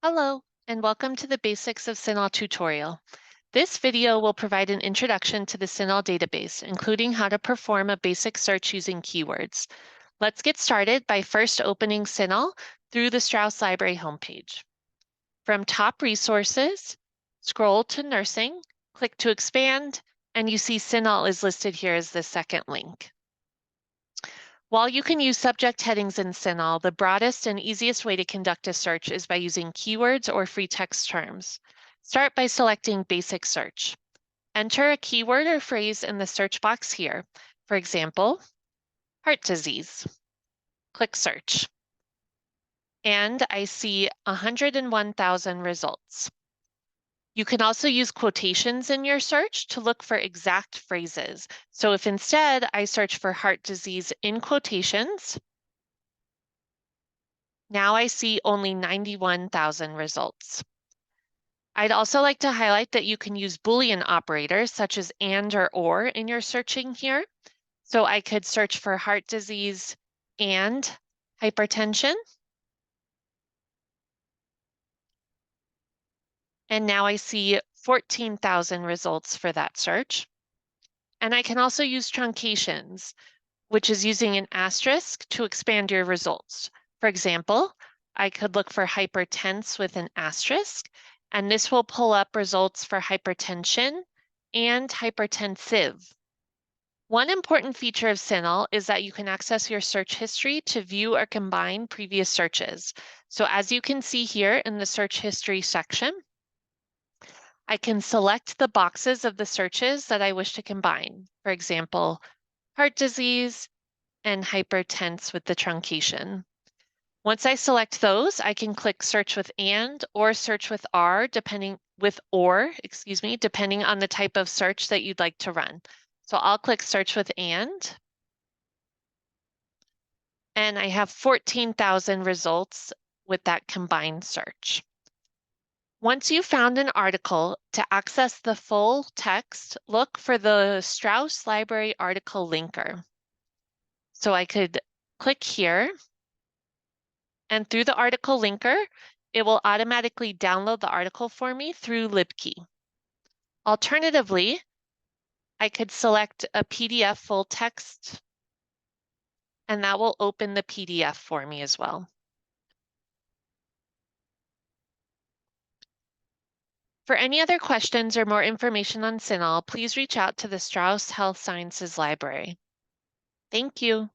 Hello, and welcome to the Basics of CINAHL tutorial. This video will provide an introduction to the CINAHL database, including how to perform a basic search using keywords. Let's get started by first opening CINAHL through the Strauss Library homepage. From Top Resources, scroll to Nursing, click to expand, and you see CINAHL is listed here as the second link. While you can use subject headings in CINAHL, the broadest and easiest way to conduct a search is by using keywords or free text terms. Start by selecting Basic Search. Enter a keyword or phrase in the search box here. For example, heart disease. Click Search. And I see 101,000 results. You can also use quotations in your search to look for exact phrases. So if instead I search for heart disease in quotations, now I see only 91,000 results. I'd also like to highlight that you can use Boolean operators such as and or in your searching here. So I could search for heart disease and hypertension. And now I see 14,000 results for that search. And I can also use truncations, which is using an asterisk to expand your results. For example, I could look for hypertense with an asterisk, and this will pull up results for hypertension and hypertensive. One important feature of CINAHL is that you can access your search history to view or combine previous searches. So as you can see here in the search history section, I can select the boxes of the searches that I wish to combine. For example, heart disease and hypertense with the truncation. Once I select those, I can click search with and or search with R, depending on the type of search that you'd like to run. So I'll click search with and I have 14,000 results with that combined search. Once you've found an article, to access the full text, look for the Strauss Library article linker. So I could click here, and through the article linker, it will automatically download the article for me through libkey. Alternatively, I could select a PDF full text, and that will open the PDF for me as well. For any other questions or more information on CINAHL, please reach out to the Strauss Health Sciences Library. Thank you.